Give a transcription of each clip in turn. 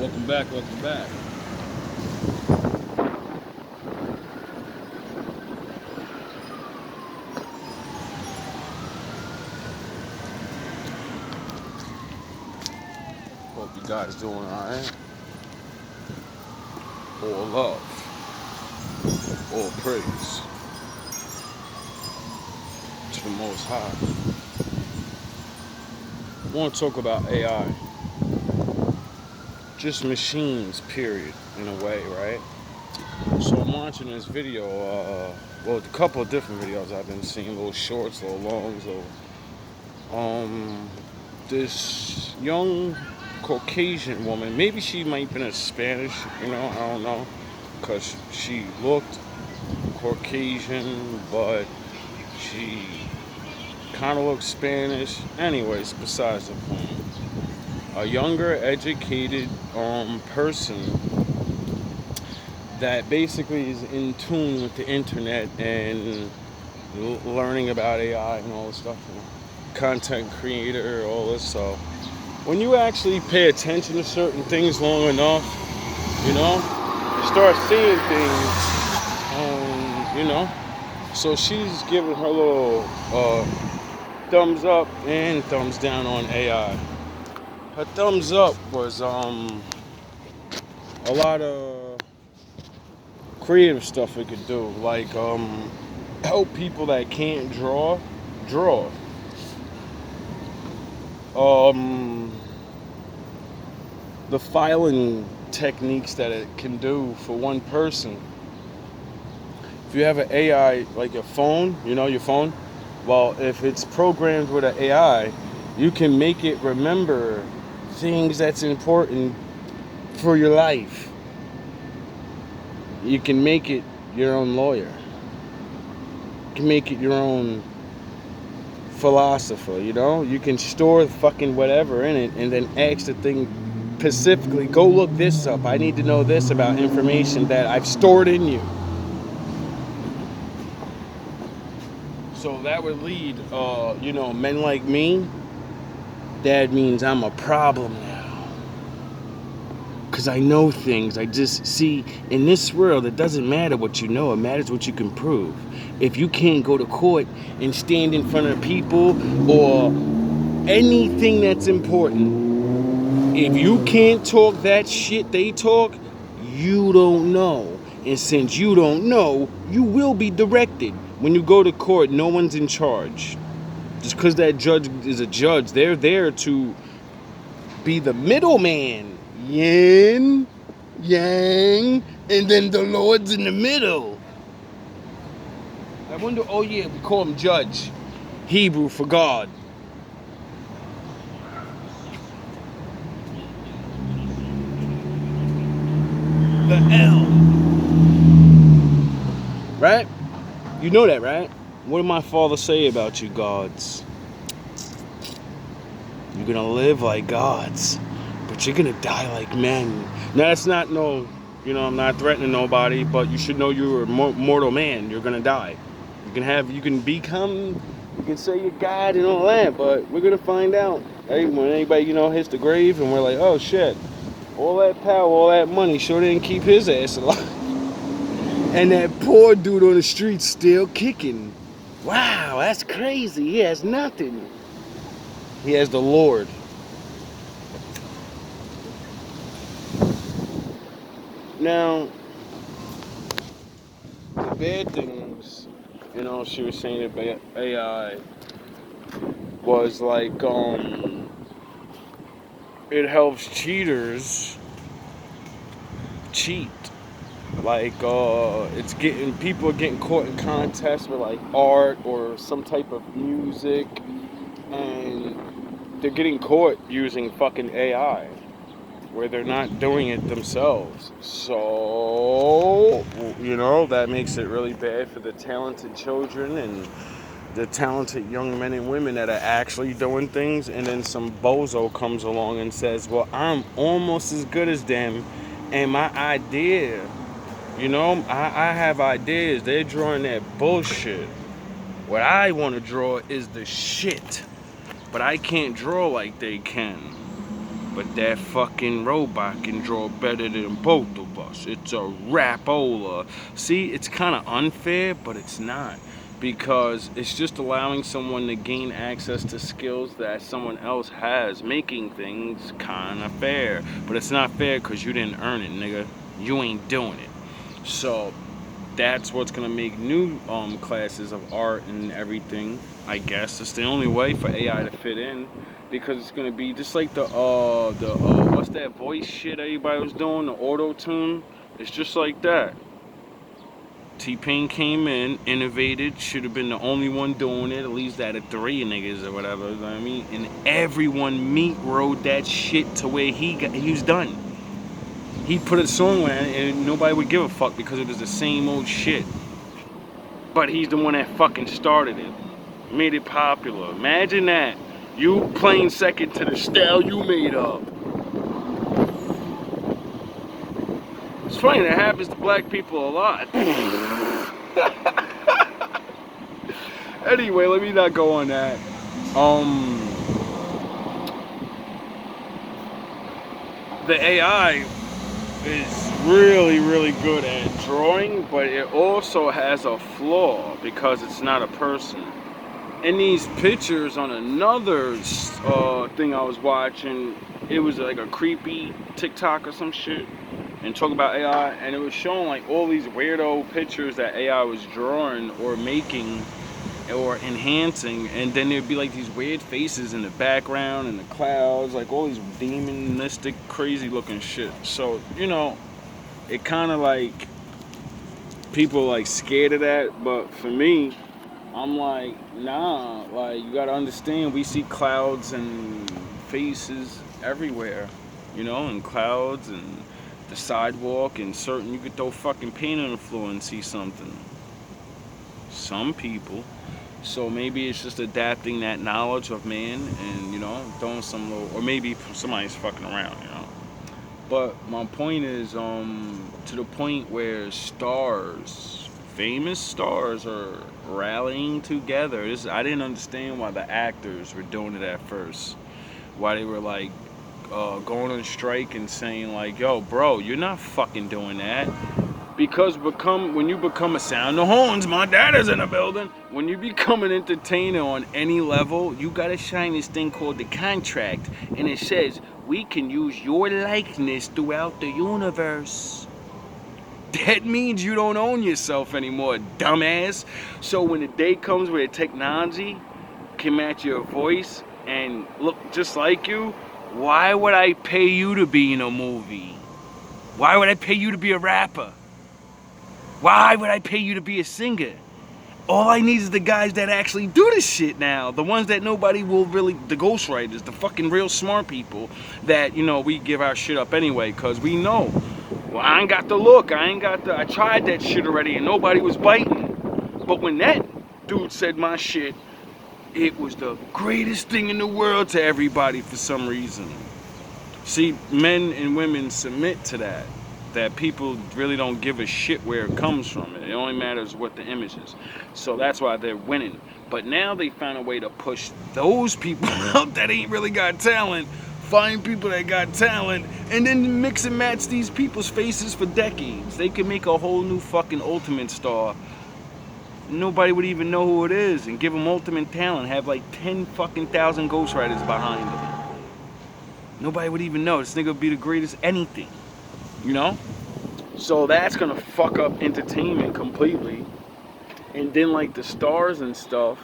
Welcome back. Hope you guys doing alright. All love, all praise to the Most High. I want to talk about AI. Just machines, period, in a way, right? So I'm watching this video, a couple of different videos I've been seeing, little shorts, little longs, this young Caucasian woman, maybe she might have been a Spanish, I don't know, because she looked Caucasian, but she kind of looked Spanish. Anyways, besides the point. A younger, educated person that basically is in tune with the internet and learning about AI and all this stuff, content creator, all this. So when you actually pay attention to certain things long enough, you start seeing things, so she's giving her little thumbs up and thumbs down on AI. Her thumbs up was a lot of creative stuff it could do, like help people that can't draw. The filing techniques that it can do for one person. If you have an AI, like your phone, your phone, well, if it's programmed with an AI, you can make it remember things that's important for your life. You can make it your own lawyer. You can make it your own philosopher, You can store fucking whatever in it and then ask the thing specifically, go look this up. I need to know this about information that I've stored in you. So that would lead, men like me. That means I'm a problem now. Because I know things. I just see, in this world, it doesn't matter what you know. It matters what you can prove. If you can't go to court and stand in front of people or anything that's important, if you can't talk that shit they talk, you don't know. And since you don't know, you will be directed. When you go to court, no one's in charge. Just because that judge is a judge, they're there to be the middleman. Yin, yang, and then the Lord's in the middle. I wonder, we call him judge. Hebrew for God. The L. Right? You know that, right? What did my father say about you gods? You're gonna live like gods, but you're gonna die like men. Now that's not I'm not threatening nobody, but you should know you're a mortal man. You're gonna die. You can say you're God and all that, but we're gonna find out. Hey, when anybody, hits the grave and we're like, oh shit, all that power, all that money sure didn't keep his ass alive. And that poor dude on the street still kicking. Wow, that's crazy. He has nothing. He has the Lord. Now, the bad things, she was saying about AI was like, it helps cheaters cheat. Like, people are getting caught in contests with like art or some type of music, and they're getting caught using fucking AI where they're not doing it themselves. So, that makes it really bad for the talented children and the talented young men and women that are actually doing things, and then some bozo comes along and says, well, I'm almost as good as them, and my idea, I have ideas. They're drawing that bullshit. What I want to draw is the shit, but I can't draw like they can. But that fucking robot can draw better than both of us. It's a rapola. See, it's kind of unfair, but it's not. Because it's just allowing someone to gain access to skills that someone else has, making things kind of fair. But it's not fair because you didn't earn it, nigga. You ain't doing it. So that's what's gonna make new classes of art and everything. I guess it's the only way for AI to fit in, because it's gonna be just like the what's that voice shit everybody was doing, the auto tune. It's just like that. T-Pain came in, innovated, should have been the only one doing it, at least out of 3 niggas or whatever, you know what I mean? And everyone meat rode that shit to where he was done. He put a song on it and nobody would give a fuck because it was the same old shit. But he's the one that fucking started it. Made it popular. Imagine that. You playing second to the style you made up. It's funny, that happens to black people a lot. Anyway, let me not go on that. The AI is really, really good at drawing, but it also has a flaw because it's not a person. In these pictures on another thing I was watching, it was like a creepy TikTok or some shit, and talk about AI, and it was showing like all these weirdo pictures that AI was drawing or making or enhancing, and then there'd be like these weird faces in the background and the clouds, like all these demonistic, crazy looking shit. So, you know, it kind of like, people like scared of that, but for me, I'm like, nah, like, you gotta understand, we see clouds and faces everywhere, you know, and clouds and the sidewalk and certain, you could throw fucking paint on the floor and see something. Some people. So maybe it's just adapting that knowledge of man and, you know, throwing some little, or maybe somebody's fucking around, you know. But my point is, to the point where stars, famous stars, are rallying together. I didn't understand why the actors were doing it at first. Why they were like going on strike and saying like, yo, bro, you're not fucking doing that. Because when you become a sound the horns, my dad is in the building. When you become an entertainer on any level, you gotta sign this thing called the contract, and it says we can use your likeness throughout the universe. That means you don't own yourself anymore, dumbass. So when the day comes where technology can match your voice and look just like you, why would I pay you to be in a movie? Why would I pay you to be a rapper? Why would I pay you to be a singer? All I need is the guys that actually do this shit now. The ones that nobody will really, the ghostwriters, the fucking real smart people that, you know, we give our shit up anyway because we know. Well, I ain't got the look, I tried that shit already and nobody was biting. But when that dude said my shit, it was the greatest thing in the world to everybody for some reason. See, men and women submit to that. That people really don't give a shit where it comes from. It only matters what the image is. So that's why they're winning. But now they found a way to push those people out that ain't really got talent, find people that got talent, and then mix and match these people's faces for decades. They could make a whole new fucking ultimate star. Nobody would even know who it is, and give them ultimate talent. Have like 10 fucking thousand ghostwriters behind them. Nobody would even know. This nigga would be the greatest anything. You know? So that's gonna fuck up entertainment completely. And then like the stars and stuff,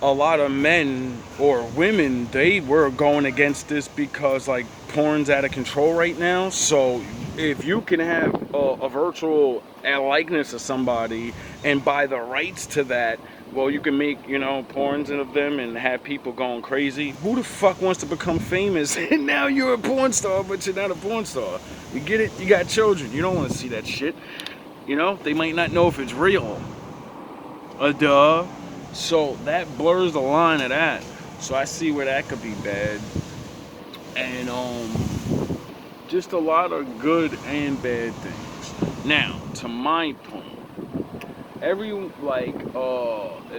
a lot of men or women, they were going against this because like porn's out of control right now. So if you can have a virtual likeness of somebody and buy the rights to that, well, you can make, you know, porns of them and have people going crazy. Who the fuck wants to become famous? And now you're a porn star, but you're not a porn star. You get it? You got children. You don't want to see that shit. You know, they might not know if it's real. Duh. So that blurs the line of that. So I see where that could be bad. And just a lot of good and bad things. Now, to my point,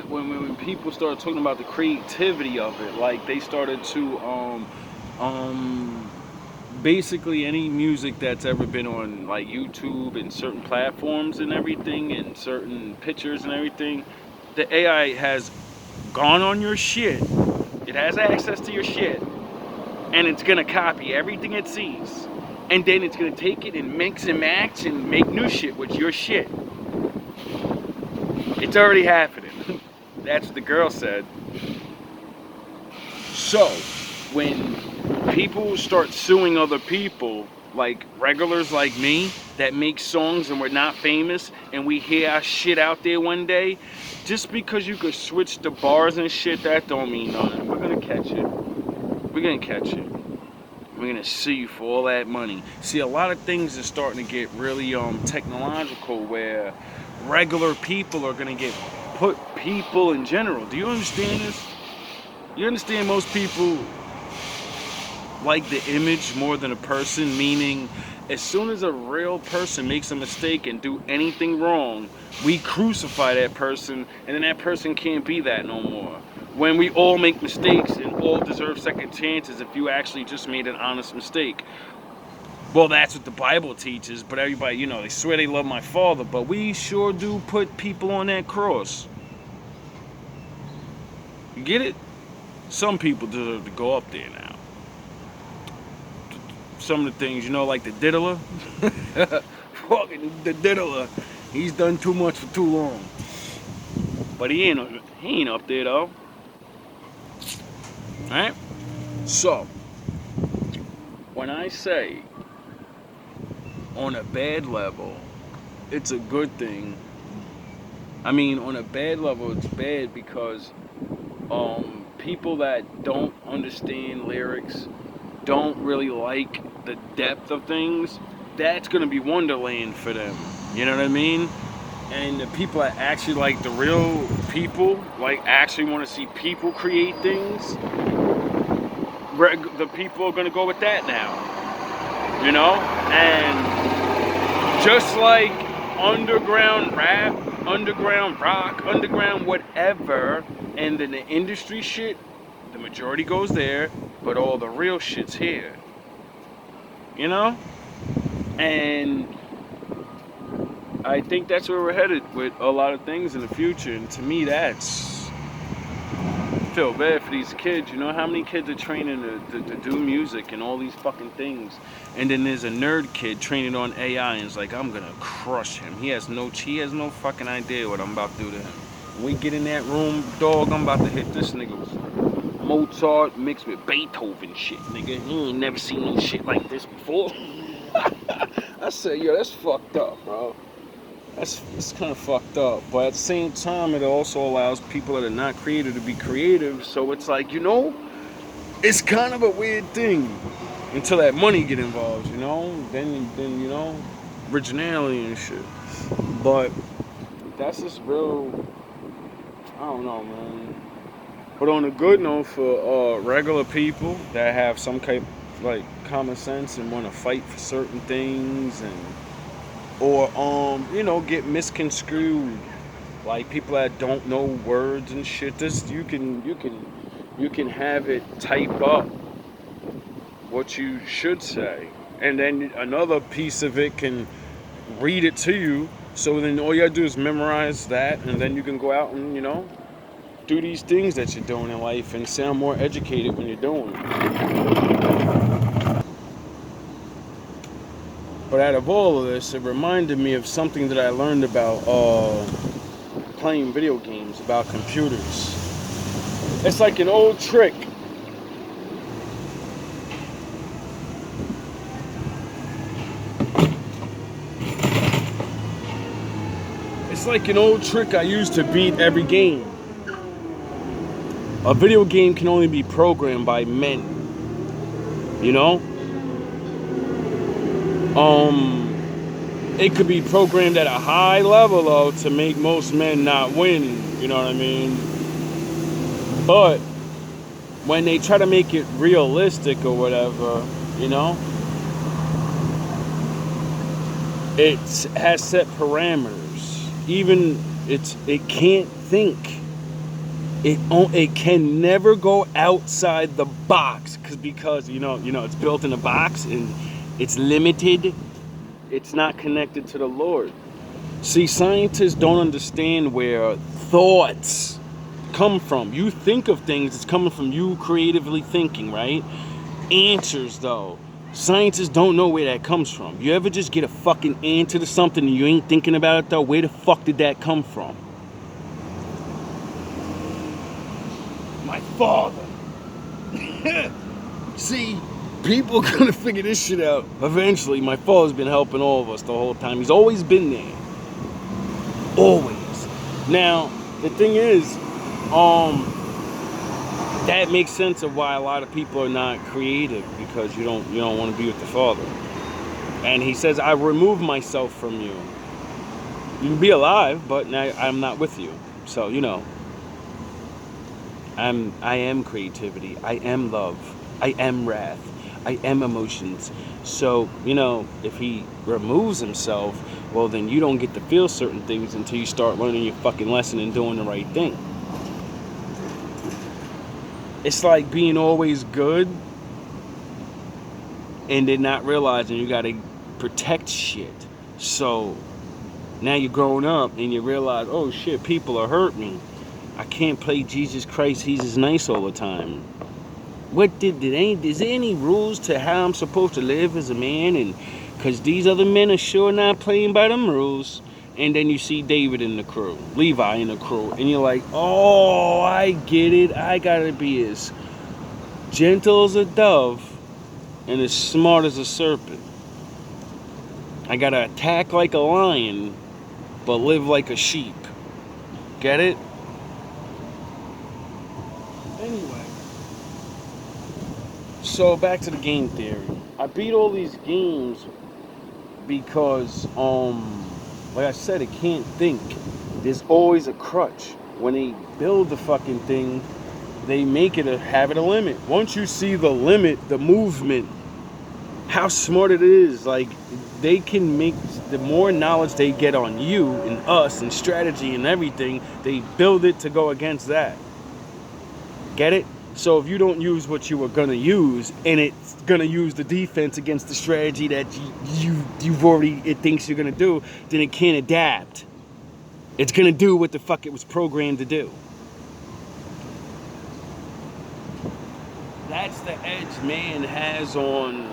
when people started talking about the creativity of it, like they started to Basically any music that's ever been on like YouTube and certain platforms and everything and certain pictures and everything, the AI has gone on your shit. It has access to your shit, and it's gonna copy everything it sees, and then it's gonna take it and mix and match and make new shit with your shit. It's already happening. That's what the girl said. So, when people start suing other people, like regulars like me, that make songs and we're not famous, and we hear our shit out there one day, just because you could switch the bars and shit, that don't mean nothing. We're gonna catch it. We're gonna catch it. We're gonna sue you for all that money. See, a lot of things are starting to get really technological, where regular people are gonna get put people in general. Do you understand this? You understand most people like the image more than a person, meaning as soon as a real person makes a mistake and do anything wrong, we crucify that person, and then that person can't be that no more. When we all make mistakes and all deserve second chances if you actually just made an honest mistake. Well, that's what the Bible teaches, but everybody, you know, they swear they love my Father, but we sure do put people on that cross. You get it? Some people deserve to go up there now. Some of the things, you know, like the diddler. Fucking the diddler. He's done too much for too long. But he ain't up there though. Alright? So, when I say on a bad level, it's a good thing. I mean, on a bad level, it's bad because people that don't understand lyrics, don't really like the depth of things, that's gonna be Wonderland for them. You know what I mean? And the people that actually like the real people, like actually want to see people create things, the people are gonna go with that now. You know? And just like underground rap, underground rock, underground whatever, and then the industry shit, the majority goes there, but all the real shit's here. You know? And I think that's where we're headed with a lot of things in the future. And to me, I feel bad for these kids. You know how many kids are training to do music and all these fucking things, and then there's a nerd kid training on AI and is like, I'm gonna crush him. He has no fucking idea what I'm about to do to him. When we get in that room, dog, I'm about to hit this nigga with Mozart mixed with Beethoven shit, nigga. He ain't never seen no shit like this before. I said, yo, that's fucked up, bro. It's kind of fucked up, but at the same time, it also allows people that are not creative to be creative. So it's like, you know, it's kind of a weird thing until that money get involved, you know. Then you know, originality and shit. But that's just real. I don't know, man. But on a good note, for regular people that have some kind like common sense and want to fight for certain things and. Or you know, get misconstrued, like people that don't know words and shit. This you can have it type up what you should say, and then another piece of it can read it to you. So then all you gotta do is memorize that, and then you can go out and, you know, do these things that you're doing in life and sound more educated when you're doing it. But out of all of this, it reminded me of something that I learned about playing video games, about computers. It's like an old trick. It's like an old trick I used to beat every game. A video game can only be programmed by men. You know? It could be programmed at a high level though to make most men not win, you know what I mean? But when they try to make it realistic or whatever, you know, it has set parameters. Even it can't think. It can never go outside the box because it's built in a box and it's limited. It's not connected to the Lord. See, scientists don't understand where thoughts come from. You think of things, it's coming from you creatively thinking, right? Answers, though, scientists don't know where that comes from. You ever just get a fucking answer to something and you ain't thinking about it, though? Where the fuck did that come from? My father. See, people are gonna figure this shit out eventually. My father's been helping all of us the whole time. He's always been there. Always. Now, the thing is, that makes sense of why a lot of people are not creative, because you don't want to be with the Father. And he says, I remove myself from you. You can be alive, but now I'm not with you. So, I am creativity. I am love. I am wrath. I am emotions. So, if he removes himself, well, then you don't get to feel certain things until you start learning your fucking lesson and doing the right thing. It's like being always good and then not realizing you gotta protect shit. So now you're growing up and you realize, oh shit, people are hurting me. I can't play Jesus Christ, he's just nice all the time. Is there any rules to how I'm supposed to live as a man? And because these other men are sure not playing by them rules. And then you see David in the crew, Levi in the crew, and you're like, oh, I get it. I gotta be as gentle as a dove and as smart as a serpent. I gotta attack like a lion, but live like a sheep. Get it? Anyway. So back to the game theory. I beat all these games because, like I said, it can't think. There's always a crutch. When they build the fucking thing, they make it have it a limit. Once you see the limit, the movement, how smart it is, like they can make, the more knowledge they get on you and us and strategy and everything, they build it to go against that. Get it? So if you don't use what you were gonna use, and it's gonna use the defense against the strategy that you've already, it thinks you're gonna do, then it can't adapt. It's gonna do what the fuck it was programmed to do. That's the edge man has on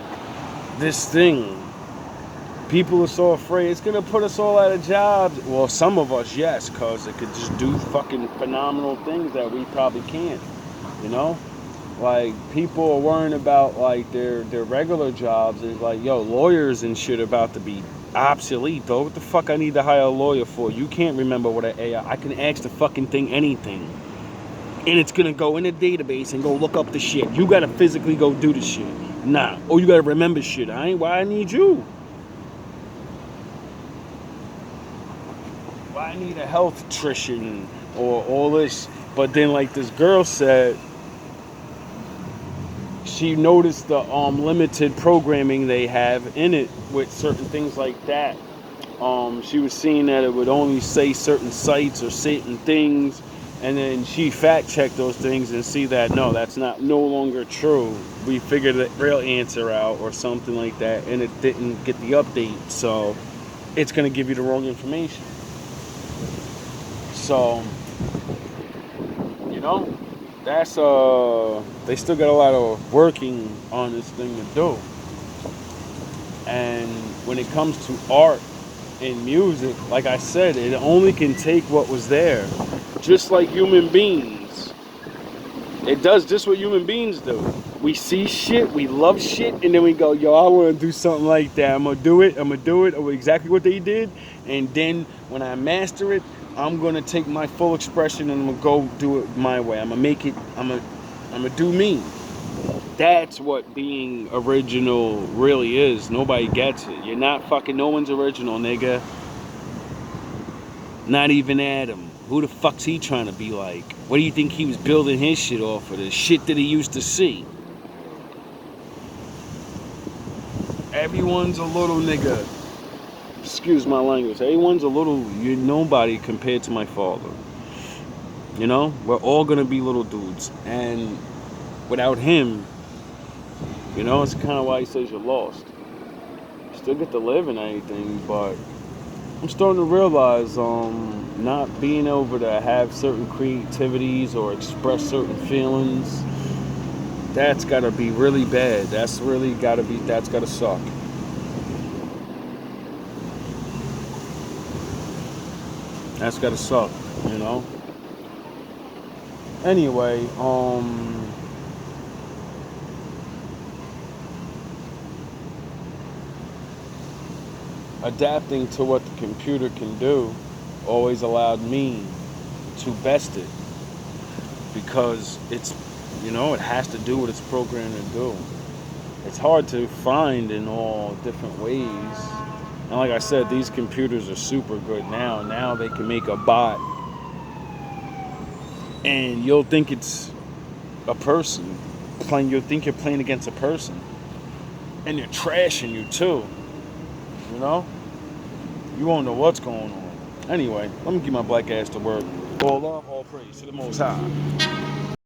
this thing. People are so afraid it's gonna put us all out of jobs. Well, some of us, yes, cause it could just do fucking phenomenal things that we probably can't. Like people are worrying about like their regular jobs. It's like, yo, lawyers and shit about to be obsolete, though. What the fuck I need to hire a lawyer for? You can't remember what an AI. I can ask the fucking thing anything, and it's gonna go in a database and go look up the shit. You gotta physically go do the shit. Nah. Oh, you gotta remember shit. Why I need you? Why I need a health nutrition or all this? But then, like this girl said, she noticed the limited programming they have in it with certain things like that. She was seeing that it would only say certain sites or certain things, and then she fact-checked those things and see that no, that's no longer true. We figured the real answer out or something like that, and it didn't get the update, so it's going to give you the wrong information. So, that's they still got a lot of working on this thing to do. And when it comes to art and music, like I said, it only can take what was there. Just like human beings. It does just what human beings do. We see shit, we love shit, and then we go, yo, I want to do something like that. I'm going to do it, or exactly what they did. And then when I master it, I'm going to take my full expression and I'm going to go do it my way. I'm going to make it, I'm going to do me. That's what being original really is. Nobody gets it. You're not fucking, no one's original, nigga. Not even Adam. Who the fuck's he trying to be like? What do you think he was building his shit off of? The shit that he used to see. Everyone's a little nigga. Excuse my language. Everyone's a little, you're nobody compared to my father. You know, we're all gonna be little dudes, and without him, you know, it's kind of why he says you're lost. You still get to live and everything, but I'm starting to realize, not being able to have certain creativities or express certain feelings, that's gotta be really bad. That's gotta suck. That's gotta suck, you know? Anyway, adapting to what the computer can do always allowed me to best it because it's, you know, it has to do what it's programmed to do. It's hard to find in all different ways. And like I said, these computers are super good now. Now they can make a bot and you'll think it's a person playing, you'll think you're playing against a person. And they're trashing you too. You know? You won't know what's going on. Anyway, let me get my black ass to work. All love, all praise to the Most High.